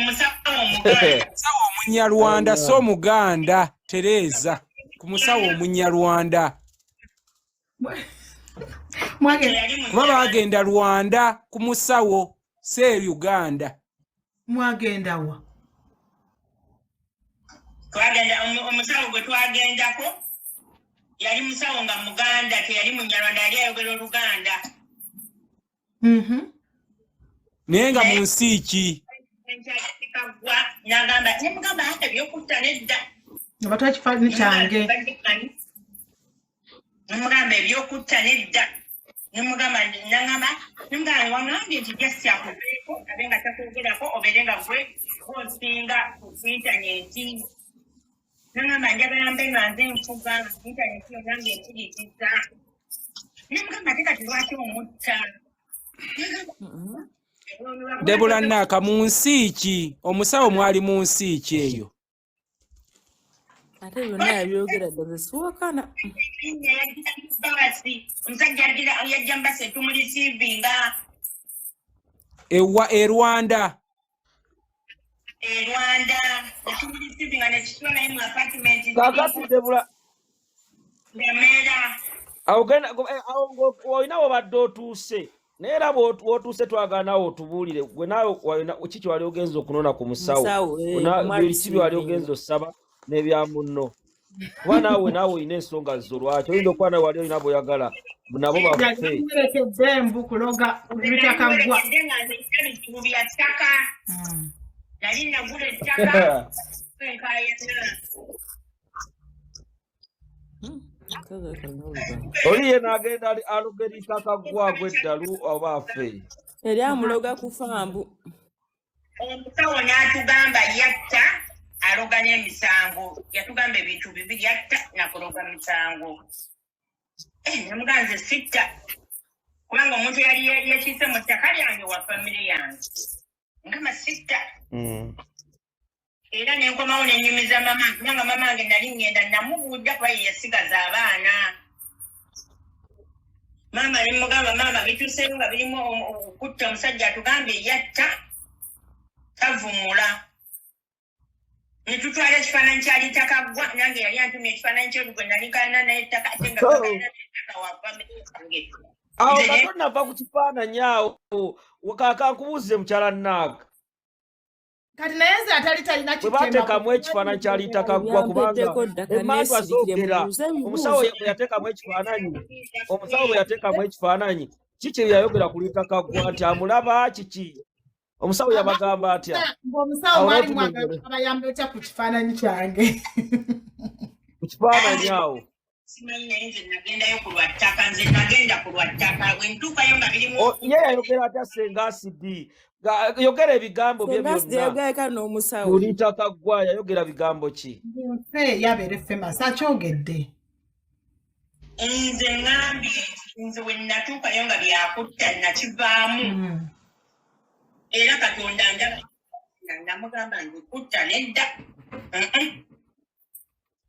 Musawo Munyarwanda so Muganda Tereza ku musawo Munyarwanda kuba bagenda Rwanda ku musawo se Uganda mwagenda wa twagenda omusawo gwe twagendako yali musawo nga Muganda teyali Munyarwanda yali ayogera Oluganda. nenga mu nsi ki Kaggwa n'agamba hata byokutta nedda abatwakifaananyi kyange nemugamba ebyokutta nedda nemugamba wamulambye nti jasyakuveeko abe nga takwogerako obeere nga gwe osinga ku intaneti nagamba njagala mbe nga nze nfuga intaneti yonange empuliriza nemugamba ate kati lwaki omutta Debula Naka mu nsi ki omusawo mwali mu nsi ki eyo ate byonna yabyogera ddala siwakana omusajja yajja mbase tumulisiivinga ewa Rwanda tumulisiivinga nekitula naye mu apartment kakati Debula Mera awogenda olina wobadde otuuse naye era bw'otuuse twagala naawe otubuulire gwe naawe kiki wali ogenza okunona ku musawo biki wali ogenza osaba n'ebya munno kuba naawe olina ensonga zo lwaki oyinza okuba nawe wali olina bw'oyagala nabo bafe embu kuloga Ritah Kaggwa ebizibu bya ttaka nali nagula ettaka oli ye n'agenda alogera Ritah Kaggwa gw'eddalu oba afe eri amuloga ku fambu omusawo n'atugamba yatta aloga n'emisango yatugamba ebintu bibiri yatta nakuloga misango namuganze sitta kubanga omuntu yali yakiise mu ttaka lyange wa famire yange ngamba sitta era nenkomawo nenyumiza mama kubanga mama wange nali ngenda namubuuja kuba ye yasigaza abaana mama nemugamba mama bituuseyo nga birimu okutta omusajja atugambye yatta tavumula netutwala ekifaananyi kya Ritah Kaggwa nange yali antumya ekifaananyi kyolugwe nalikana nayettaka ate nga ttaka wa famire yange awo katonava ku kifaananyi awo kankubuuze mukyala Naka kati naye nze atali talina bwe bateekamu ekifaananyi kya Ritah Kaggwa kubanga emmandu asoogera omusawo bwe yateekamu ekifaananyi kiki yayogera ku Ritah Kaggwa nti amulaba kiki omusawo yabagamba atya omusawo mwali mwagala abayambe otya ku kifaananyi kyange ku kifaananyi awo simanyi naye nze nagendayo ku lwattaka nze nagenda ku lwattaka bwe ntuukayo nga birimu ye yayogera atya Senga asidi yogera ebigambo bye byonna ku Ritah Kaggwa yayogera bigambo ki yabeere famous akyogedde nze ngambye nze we natuukayo nga byakutta nakivaamu era Katonda namugamba nti kutta nedda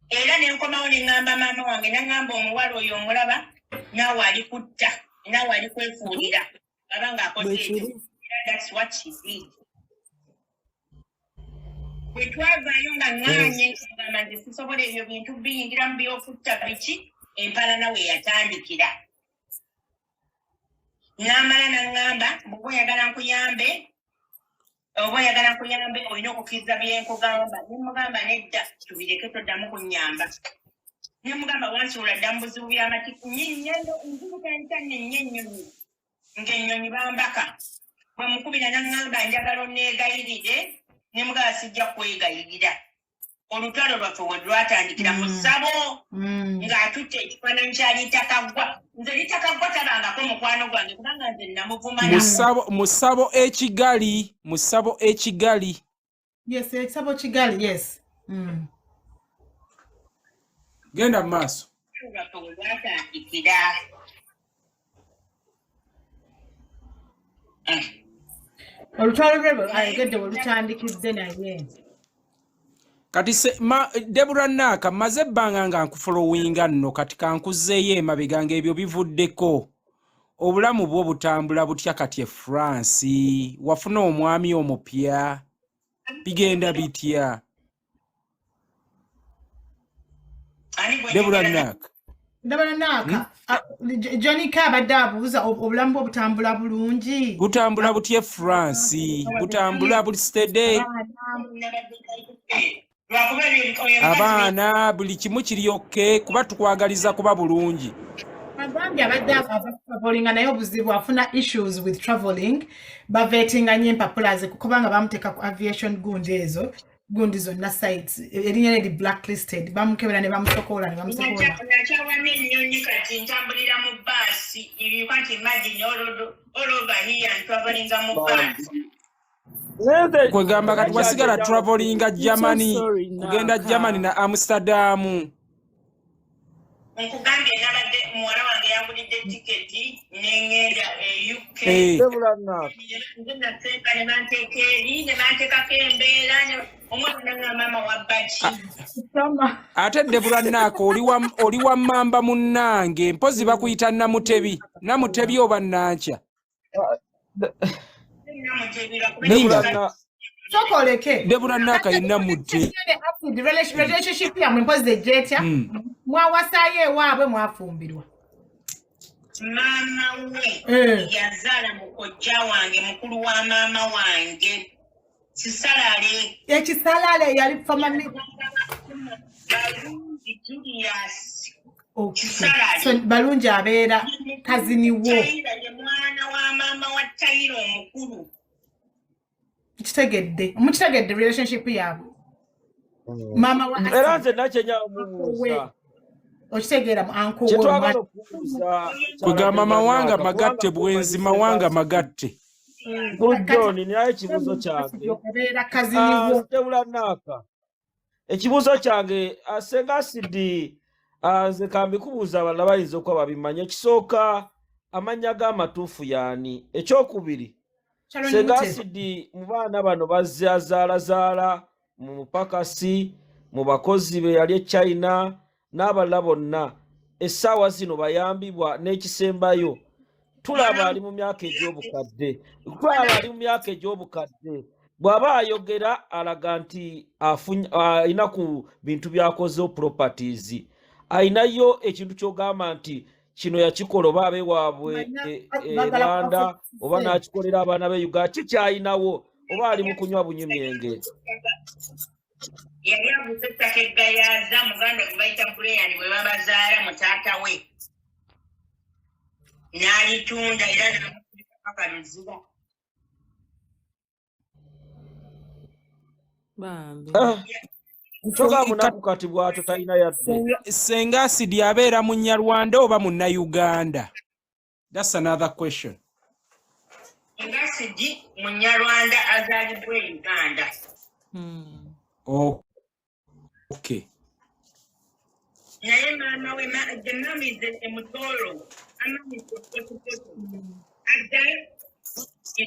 era nenkomawo neŋŋamba maama wange naŋŋamba omuwala oyo omulaba naawe ali kutta naawe ali kwefuulira aba ng'akoze ekyo that's what she did bwe twavaayo nga ŋŋanye ngamba nti sisobola ebyo bintu biyingiramu byokutta biki empalana we yatandikira n'amala naŋŋamba bw'oba oyagala nkuyambe olina okukkiriza byenkugamba nemugamba nedda tubireke toddamu kunnyamba nemugamba wansuula dda mu buzibu by'amatiku nyinyendo nzibutandika nenya ennyonyi ng'ennyonyi bambaka bwe mukubira naŋŋamba njagala onneegayirire nemugamba sijja kwegayirira olutalo lwaffe we lwatandikira mu ssabo ng'atutte ekifaananyi kya Ritah Kaggwa nze Ritah Kaggwa tabangako mukwano gwange kubanga nze namuvumala mu ssabo ekigali yes ekisabo kigali yes genda mu maaso lwaffe we lwatandikira olutalo lwe ayogedde we lutandikidde naye kati Debula Naka maze ebbanga nga nkufolowinga nno kati kankuzeeyo emabega ng'ebyo bivuddeko obulamu bwo butambula butya kati e France wafuna omwami omupya bigenda bitya Deborah Nak Ndabona naka Johnny Kabadde abuuza obulamu obutambula bulungi butambula butye France butambula buli steady abaana buli kimu kiri okay kuba tukwagaliza kuba bulungi Agambye abadde ava traveling naye obuzibu afuna issues with traveling bavetinga nnyo empapula ze kubanga bamuteeka ku aviation gundi zonna sites erinnya lye blacklisted bamukebera ne bamusokola nakyawamu ennyonyi kati ntambulira mu baasi you can't imagine all over here ntwabalinga mu baasi kwegamba kati wasigala travelinga Germany kugenda Germany na Amsterdam nkugambye nabadde muwala wange yangulidde tiketi nengenda UK nze nasenga ne banteeka eri ne banteekako embeera omwana nga maama wa baki ate Deborah Nak oli wa mamba munnange mpozi bakuyita namutebi oba nankya sokoleke Deborah Nak ayina mutte relationship yamwe mpozi ejjetya mwawasaayo ewaabwe mwafumbirwa maama we yazaala mukojja wange mukulu wa maama wange kisalale ekisalale yali family balungi Julius balungi abeera kazini wo ye mwana wa maama wa Tairo omukulu mukitegedde relationship yaabwe maama wa era nze nakyenya omubuuza okitegeera mu anko kyetwagala okubuuza kugamba mawanga magatte bwenzi mawanga magatte John naye ekibuuzo kyange Deborah Nak ekibuuzo kyange Senga Sidi nze kambikubuuza abalala bayinza okuba babimanya ekisooka amannya g'amatuufu yaani ekyokubiri Senga Sidi mu baana bano bazaazaalazaala mu mupakasi mu bakozi be yali e China n'abalala bonna essaawa zino bayambibwa n'ekisembayo tulaba ali mu myaka egy'obukadde bw'aba ayogera alaga nti alina ku bintu byakozeho properties ayinayo ekintu ky'ogamba nti kino yakikola oba abewaabwe Rwanda oba n'akikolera abaana be Uganda kikyayinawo oba ali mu kunywa bunyumyenge yali aguze ettaka eggayaaza muganda gwe bayita Buleyani bwe babazaala mu taata we n'alitunda era n'amupaka luziba kyoga munaku kati bw'atyo talina yadde Senga Sidi abeera Munyarwanda oba Munnayuganda? That's another question. Senga Sidi Munyarwanda azaalibwa e Uganda. Oh, okay. Naye maama we the mom is a Mutoro. Mama is a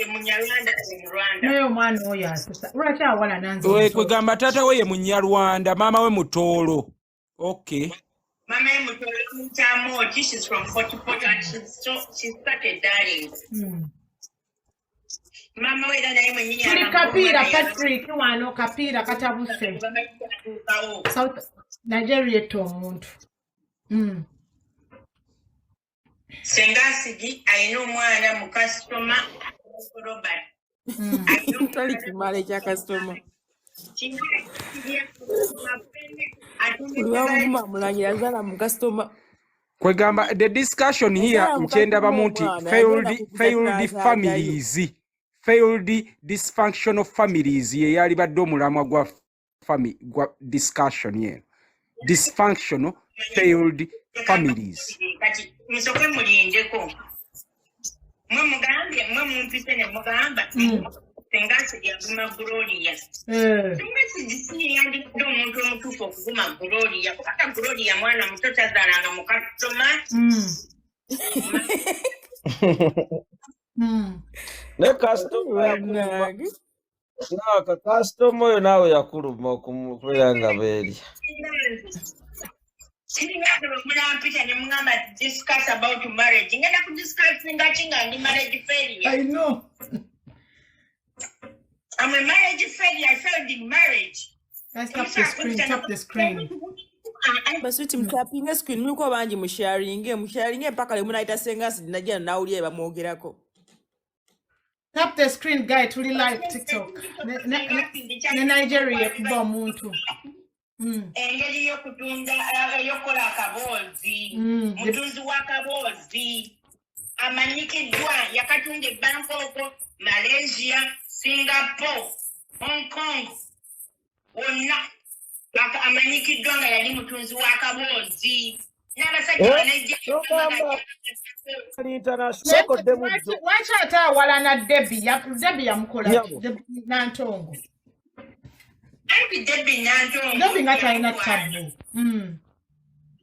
Munyarwanda in Rwanda. Naye omwana oyo asesa lwaki awala nanze kwegamba taata we ye Munyarwanda maama we Mutoro. Okay. Mama ye Mutoro Mutamoki, she's from Fort and she started darling. Mama we dana ye mwenye tuli Kapira Patrick wano Kapira katabuse South Nigeria to omuntu Senga Sidi ayina omwana mu customer Robert tali kimale kya customer uliwamuma mulangira azala mu customer kwegamba the discussion here nkyenda bamunti failed dysfunctional families ye yali badde omulamwa gwa discussion ye dysfunctional failed families kati musoke mulindeko mwe mugambye mwe mumpise ne mugamba Senga Sidi aguma Gloria Senga Sidi si yandikudde omuntu omutuufu okuguma Gloria kubanga Gloria mwana muto tazaalanga mu customer ne customer oyo naawe yakuluma okubeera nga beeri discuss about marriage. Ngenda ku discuss ngachi nga ndi marriage failure. I know. I'm a marriage failure. I failed in marriage. Let's tap the screen. Tap the screen. Basuti mtapping screen muko banji musharinge mpaka le munaita Senga sinajja nawulye bamwogerako. Tap the screen guy to live TikTok. Ne Nigeria kuba omuntu. Engeri y'okutunda y'okukola akaboozi mutunzi w'akaboozi amanyikiddwa yakatunda Bangkok, Malaysia, Singapore, Hong Kong wonna amanyikiddwa nga yali mutunzi w'akaboozi n'abasajja banajja lwaki ate awalana Debbie yamukola Nantongo Debbie Nantongo Debbie nga talina tabu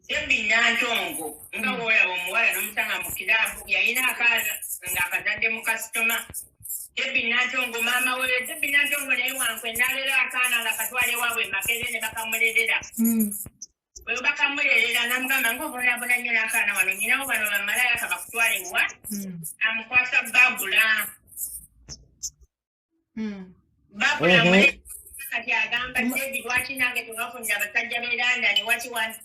Debbie Nantongo nga bw'olaba omuwala n'omusanga mu kiraabu yalina akaana ng'akazadde mu kasitoma Debbie Nantongo maama we Debbie Nantongo naye wankwe n'alera akaana nga katwale waabwe Makerere ne bakamulerera bwe bakamulerera n'amugamba ng'obonaabona nnyo n'akaana wano nnyinawo bano bamalaya kabakutwale wa amukwasa Babula Babula kati agamba Debbie lwaki nange tewafunira abasajja b'e London waki wandika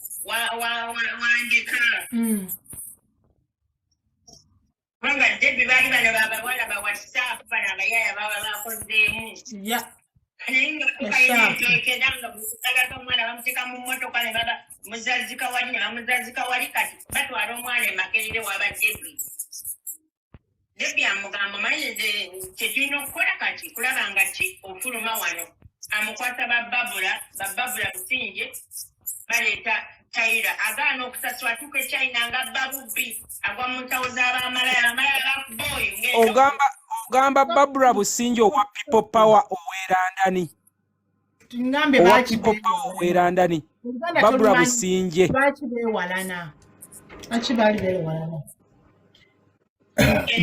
kubanga Debbie baali bano babawala ba WhatsApp bano abayaya baba bakozeemu naye nga kukayineekekera nga butagaka omwana bamuteeka mu mmotoka ne baba muzazika wali ne bamuzazika wali kati batwala omwana e Makerere waba Debbie amugamba manyi kyetulina okukola kati kulaba nga ki ofuluma wano amukwasa Bababula Businje baleeta Taira agaana okusasula atuuka e China nga babubbi agwa mu nsawo z'abamalaya boy ogamba Babula Businje owa People Power owerandani owa People Power owerandani Babula Businje lwaki beewalana lwaki baali beewalana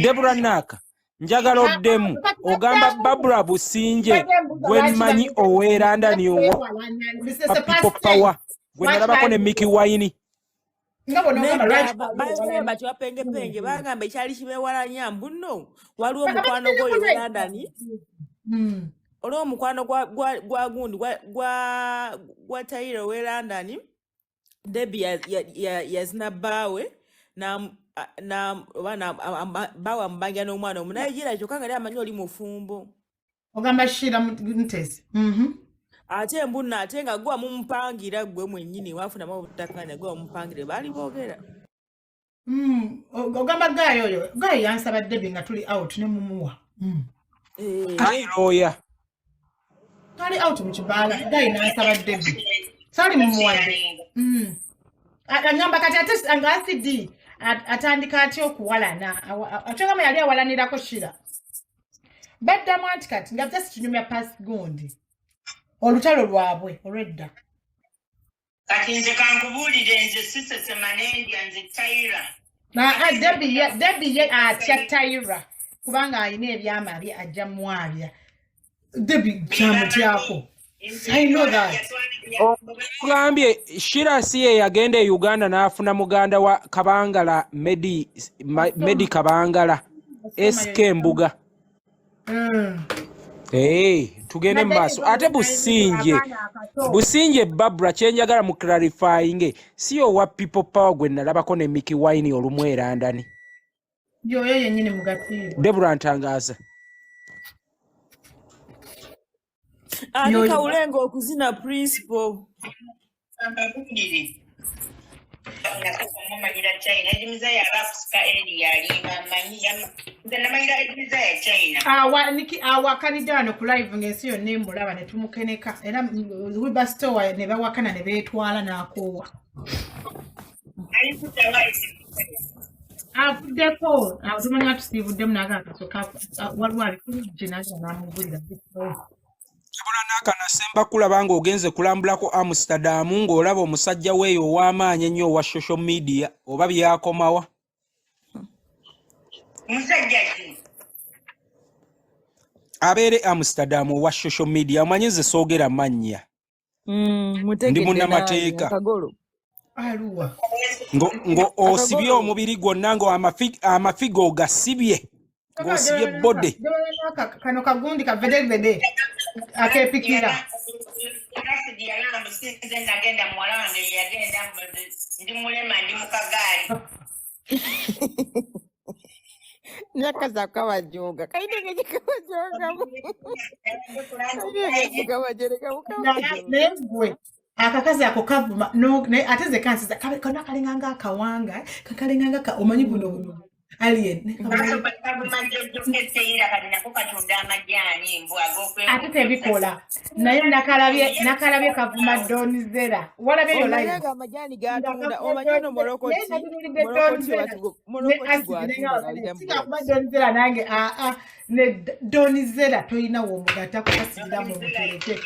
Deborah Naka njagala oddemu ogamba Babula Businje gwe mmanyi owerandani owa People Power gwe nalabako ne Mickey Wine bati wapengepenge bagamba ekyali kibeewalanya mbuno waliwo omukwano gwoyo London olwo omukwano gwa gundi gwa Taira we London Debbie yazina bawe bawa mbanja n'omwana omunayigira kyokka nga amanyi oli mufumbo ogamba Shira Ntezi ate mbunna ate nga gwa mumpangira gwe mwennyini wafunamu obutakkaanya gwe mumupangire baali boogera ogamba gayo yansaba Debbie nga tuli out ne mumuwa lawyer tali out mu kibaala gayo nansaba Debbie sali mumuwadde agamba kati ate nga acidi atandika atya okuwalana ate gamba yali awalanirako Shira baddamu anti kati nga just tunyumya pasi gundi olutalo lwabwe olwedda kati nze kankubuulire nze Sisesemanendya nze Taira Debbie ye atya Taira kubanga alina ebyama bye ajja mwabya Debbie kyamutyako I know that kugambye Shira si ye yagenda e Uganda n'afuna muganda wa Kabangala Medi Kabangala SK Mbuga tugende maaso ate Businje Babula kyenjagala mu clarifying si owa People Power gwe nalabako ne Mickey Wine olumwerandani yoyo yennyini mugatiibwa Deborah Ntangaaza ani Kawulengo okuzina principal awakanidano ku live ng'ensi yonna embulaba ne tumukeneka era Wilbur Store ne bawakana ne beetwala n'akoowa avuddeko tumanya tusiivuddemu nagakasoka waliwo alikuje naza n'amugulira Deborah Naka nasemba kulaba ng'ogenze kulambulako Amsterdam ng'olaba omusajja weeyo ow'amaanyi ennyo owa social media oba byakomawa musajja abeere Amsterdam owa social media amanyi nze soogera mannya ndi munnamateeka ngo osibye omubiri gwonna ngo amafigo gasibye ng'osibye bode. Kano kagundi kavedevede akepikira. Kasi yalanga musinze nagenda muwala wange yagenda ndi mulema ndi mukagaali. Nyakaza kabajoga. Kaidege kabajoga. Kaidege kabajoga mukabajoga. Nebwe. Akakazi ako kavuma no ate ze kansiza kana kalinganga akawanga kakalinganga ka omanyi buno alien ate tebikola naye nakalabye kavuma donizera walabye yo live amajani gatunda omanyi no molokoti donizera nange ne donizera toyina wo mugata kukasidira mu mutereke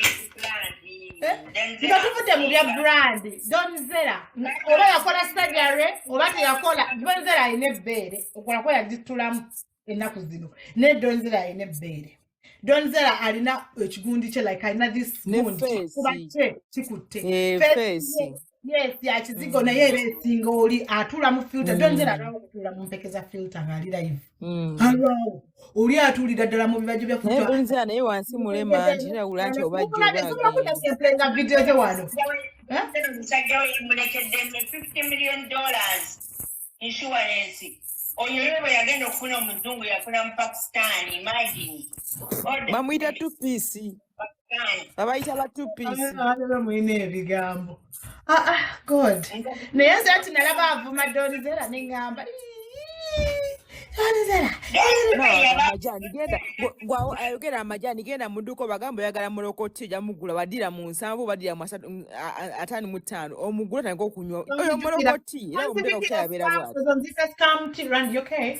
Ndakufute mu bya brand donizera oba yakola surgery oba yakola donizera ine bere okola ko yagitulamu ennaku zino ne donizera ine bere donizera alina ekigundi kye like alina this gundi kuba kye kikutte face yes ya kizigo naye eresinga oli atula mu filter donizera atula mu mpekeza filter ngali live hello oli atulira ddala mu bibaji bya futa donizera naye wansi mulema njira ulati obajjo obajjo video ze wano $50 million insurance. Oyo yagenda okufuna omuzungu yafuna mu Pakistan, imagine. Bamuyita 2 piece. Abayita ba 2 piece. Mwine ebigambo. God. Naye nze ati nalaba avuma donizera nengamba. Amajani genda gwa ayogera amajani genda muduko bagambo yagala molokoti ja mugula badira mu nsambu badira mu 5 omugula tango okunywa oyo molokoti era omudeka kukyabera bwati this is scam tea rand okay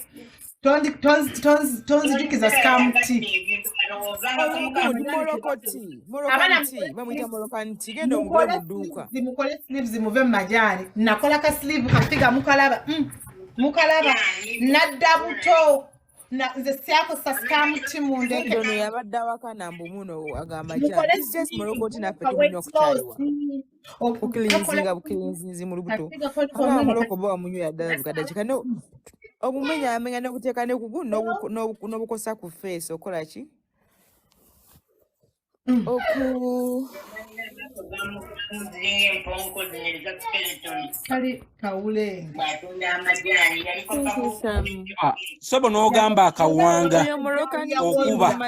tonzi jukiza scam tea molokoti bamuyita molokoti genda omugula muduka zimukole sleeves muve majani nakola ka sleeve kafiga mukalaba mukalaba nadda buto na nze syako saskamu timu ndeke ndono yabadda wakana mbumuno agamba ja just molokoti na fete munyo kutalwa okulinzinga bukilinzinzi mu lubuto aba moloko bo munyo yadda bukada kikano obumenya amenya ne kuteeka ne kugu no bukosa ku face okola ki oku kali kaule sobo n'ogamba akawanga okuba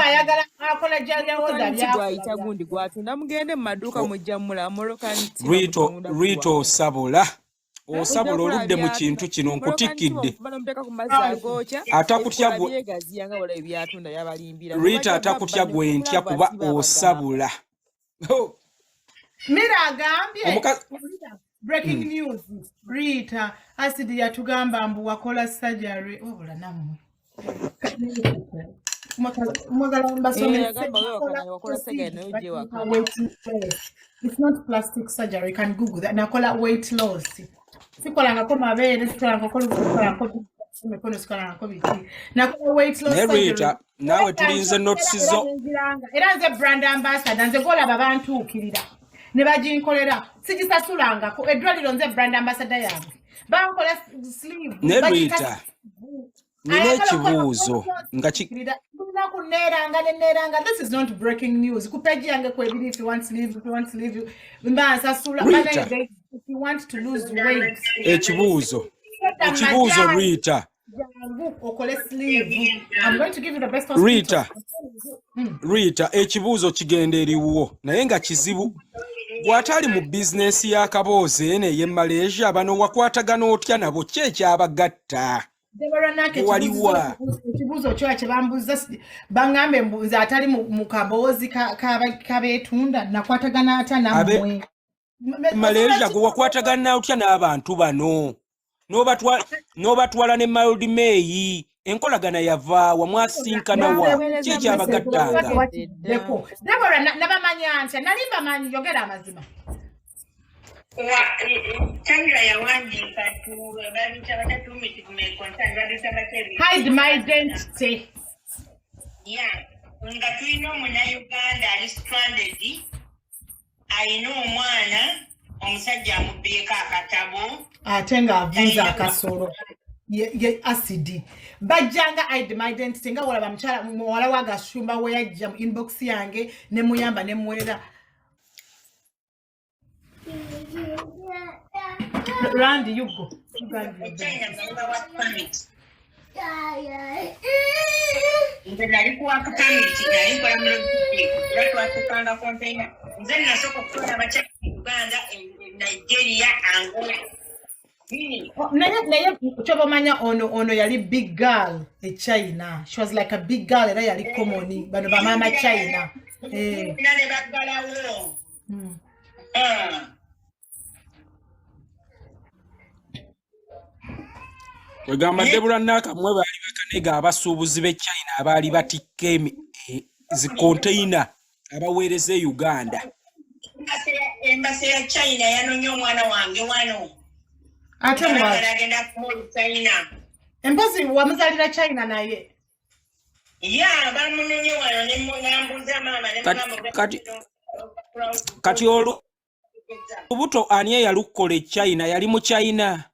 ayagala akola jaja woda byayita gundi gwatunda mugende mu maduuka mujjamula amolokanti Ritah osabula oludde mu kintu kino nkutikidde atakutya gwe Ritah atakutya gwe ntya kuba osabula Mira agambye breaking news Ritah asidi yatugamba mbu wakola surgery wabula namu it's not plastic surgery you can google that nakola weight loss sikola ngako mabere sikola ngako mekono sikola ngako biti nakola weight loss Ritah nawe tulinze notices zo era nze brand ambassador nze kola babantu ukirira ne bajinkolera sigisasulanga ko eddwaliro nze brand ambassador yange bankola sleeve Ritah nine kibuuzo nga kuneranga this is not breaking news ku page yange kwebiri if you want to leave mbasasula if you want to lose weight ekibuuzo Ritah okole sleeve I'm going to give you the best Ritah ekibuuzo kigenda eriwo naye nga kizibu bw'atali mu bizinesi y'akaboozi ene ye Malaysia bano wakwatagana otya nabo ki ekyabagatta waliwa ekibuuzo kyo kyebambuuza baŋŋambe nze atali mu kaboozi kabeetunda nakwatagana atya nammwe Malaysia gwe wakwatagana otya n'abantu bano n'obatwala ne Mild May enkolagana yava wamwasinkana wa ki ekyabagattanga Deborah nabamanya ntya nali mbamanyi yogera amazima hide my identity nga tulina omunnayuganda ali stranded alina omwana omusajja amubbeeko akatabo ate ng'avuza akasolo ye acid bajjanga hide my identity nga wala bamchala wala waga shumba we yajja mu inbox yange ne muyamba ne mwera Randy you go nze nali kuwaka pamiti nali nkola mulogiki era twakukanga container nze nasooka okukola abakyala Uganda Nigeria Angola naye kyobamanya ono yali big girl e China. She was like a big girl era yali common bano bamama China ne baggalawo wegamba Debula Nakamwe baali bakanega abasuubuzi b'e China abaali batikka zi container abaweereza e Uganda. Embasi ya China yanonye omwana wange wano ate agenda kumulu China empozi wamuzalira China naye bamunonye wano nembuuza maama kati olubuto ani eyalukola e China yali mu China.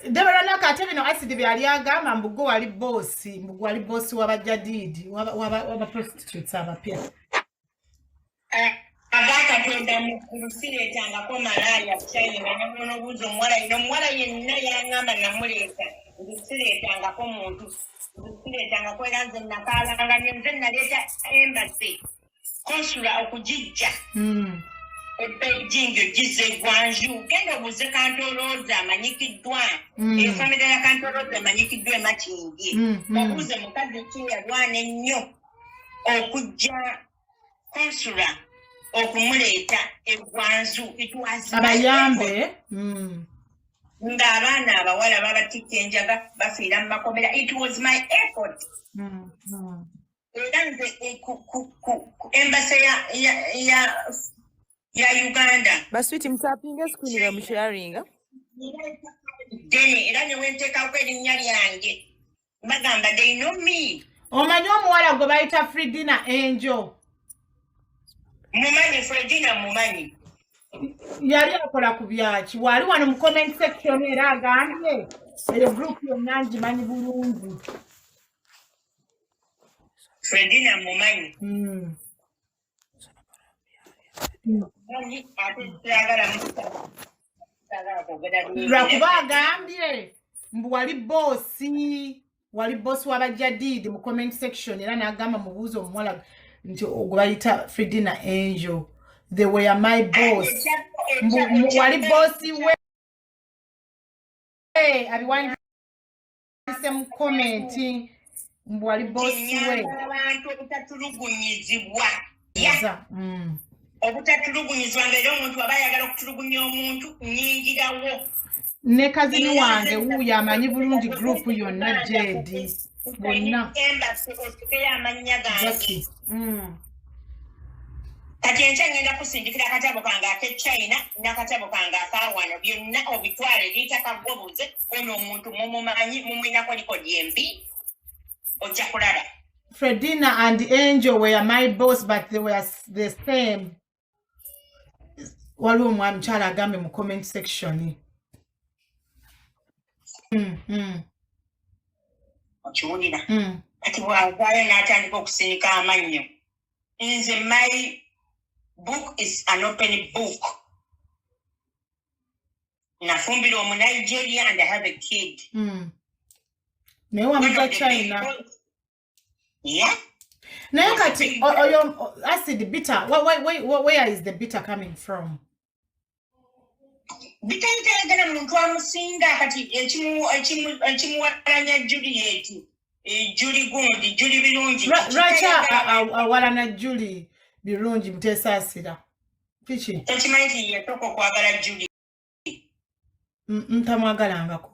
Debora Nakate bino acid byali agamba mbugo wali boss wabajadidi waba prostitutes abapya agakatonda mu kusireetangako malaria China nemunobuuza omuwala yenna yangamba namuleeta nsireetangako muntu nsireetangako era nze nakaalanga nze naleeta embassy konsula okugijja Beijing gize Guangzhou genda obuze Kantoloza amanyikiddwa efamile ya Kantoloza amanyikiddwa emakingi obuze mukazi ki yalwana ennyo okujja konsula okumuleeta e Guangzhou abayambe ng'abaana abawala babatikka enjaga bafiira mu makomera. It was my effort era nze embassy ya Uganda baswiti mtapinga screen ga msharinga deni era ne wenteekako erinnya lyange bagamba they know me omanyi omuwala gwe bayita Fredina Angel mumanyi Fredina mumanyi yali akola ku byaki wali wano mu comment section era agambye eyo group yonna ngimanyi bulungi Fredina mumanyi lwakuba agambye mbu wali boss wabajadidi mu comment section era n'agamba mubuuzo omuwala nti ogwe bayita Fredina Angel they were my boss wali bossi we abiwandise mu comment mbu wali bossi we abantu obutatulugunyizibwa obutatulugunyizibwa ng'era omuntu aba ayagala okutulugunya omuntu nnyingirawo ne kazini wange wuuyo amanyi bulungi group yonna jedi bonna embassy osikeyo amannya gange kati enkya ngenda kusindikira akatabo kange ake China n'akatabo kange akawano byonna obitwale Ritah Kaggwa ono omuntu mumumanyi mumwinako likodi embi ojja kulala. Fredina and Angel were my boss but they were the same. Waliwo omukyala agambe mu comment section okiwulira kati bw'avaayo n'atandika okusinika amannyo nze my book is an open book nafumbira omu Nigeria and I have a kid naye wamuza China naye kati oyo acid bitter where is the bitter coming from? bitayitayagala muntu amusinga kati ekimuwalanya Juliet Julie gundi Julie birungi Racha awalana Julie birungi mutesaasira kiki tekimanyi nti yetoko okwagala Julie ntamwagalangako